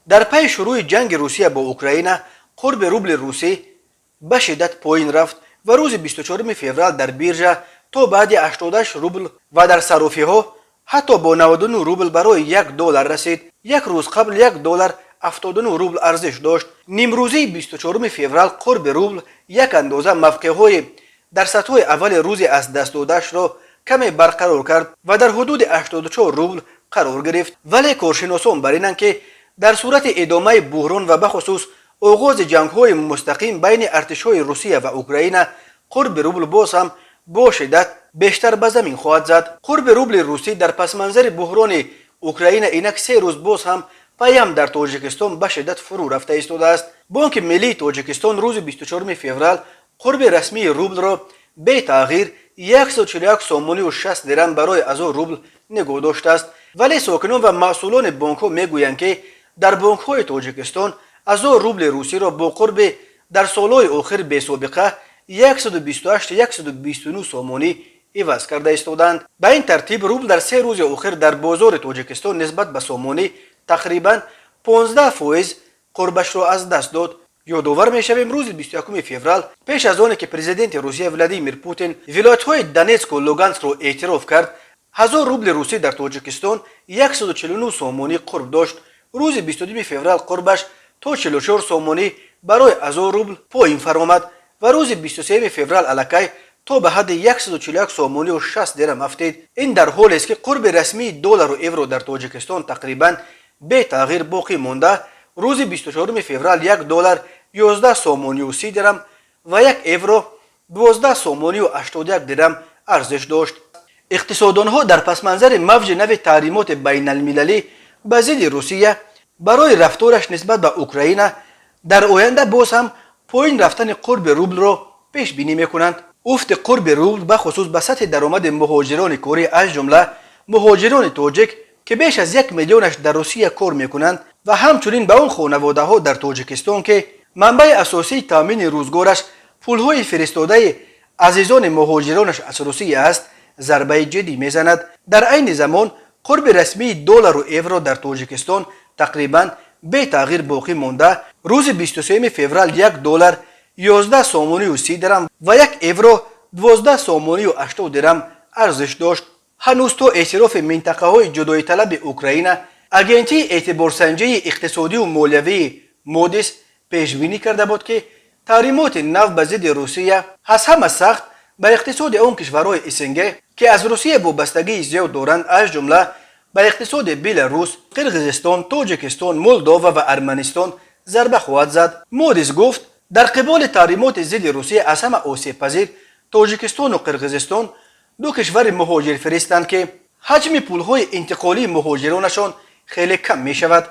در پی شروع جنگ روسیه با اوکراین قرب روبل روسی به شدت پایین رفت و روز 24 فوریه در بیرژه تا بعد 88 روبل و در صرافی ها حتی با 99 روبل برای $1 رسید. یک روز قبل $1 79 روبل ارزش داشت. نیمروزی 24 فوریه قرب روبل یک اندازه موقع های در سطح اول روز از دست داده‌اش را کمی برقرار کرد و در حدود 84 روبل قرار گرفت. ولی کارشناسان بر اینند که در صورت ادامه بحران و بخصوص آغاز جنگ‌های مستقیم بین ارتش‌های روسیه و اوکراین قرب روبل باز هم با شدت بیشتر به زمین خواهد زد. قرب روبل روسی در پس منظر بحران اوکراین اینک 3 روز باز هم پیام در تاجیکستان به شدت فرو رفته ایستاده است. بانک ملی تاجیکستان روز 24 فوریه قرب رسمی روبل را به تغییر 141 سومونی و 60 درم برای 1000 روبل نگاه داشته است. ولی ساکنان و مسئولان بانک ها میگویند که در بانک های تاجیکستان 1000 روبل روسی را با قرب در سالهای آخر به سابقه 128-129 سومونی عوض کرده ایستادند. به این ترتیب روبل در 3 روز آخر در بازار تاجیکستان نسبت به سومونی تقریبا 15% قربش را از دست داد. یادآور میشویم روز 21 فوریه پیش از آنکه پرزیدنت روسیه ولادیمیر پوتین ولایت‌های دونتسک و لوگانسک را اعتراف کرد، 1000 روبل روسی در تاجیکستان 149 سومونی قرب داشت. روز 22 فوریه قربش تا 44 سومونی برای 1000 روبل پایین فرآمد و روز 23 فوریه الکی تا به حد 141 سومونی و 60 درم افتید. این در حالی است که قرب رسمی دلار و یورو در تاجیکستان تقریبا به تغییر باقی مانده. روز 24 فوریه $1 11 سومونی و 30 درم و یک یورو 12 سومونی و 81 درم ارزش داشت. اقتصاددانها در پس منظر موج نو تحریمات بین المللی به ضد روسیه برای رفتارش نسبت به اوکراین در آینده باز هم پایین رفتن قرب روبل را پیش بینی میکنند. افت قرب روبل به خصوص به سطح درآمد مهاجران کاری از جمله مهاجران تاجیک که بیش از 1 میلیونش در روسیه کار میکنند و همچنین به اون خانواده ها در تاجیکستان که منبع اساسی تامین روزگارش پولهای فرستاده عزیزان مهاجرانش از روسیه است ضربه جدی میزند. در عین زمان قرب رسمی دلار و یورو در تاجیکستان تقریبا به تغییر باقی مانده. روز 23 فوریه $1 11 سومونی و 30 درم و یک یورو 12 سومونی و 80 درم ارزش داشت. هنوز تا اعتراف منطقه های جدای طلب اوکراین، اجنسی اعتبارسنجی اقتصادی و مالیوی مودیس پیش بینی کرده بود که تحریمات نو به ضد روسیه از همه سخت بر اقتصاد آن کشورهای اسنگی که از روسیه وابستگی زیاد دارند از جمله بر اقتصاد بلاروس، قرقیزستان، تاجیکستان، مولداوا و ارمنستان ضربه خواهد زد. مودیس گفت در قبال تحریمات ضد روسیه از همه آسیب پذیر تاجیکستان و قرقیزستان دو کشور مهاجر فرستند که حجم پولهای انتقالی مهاجرانشان خیلی کم می شود.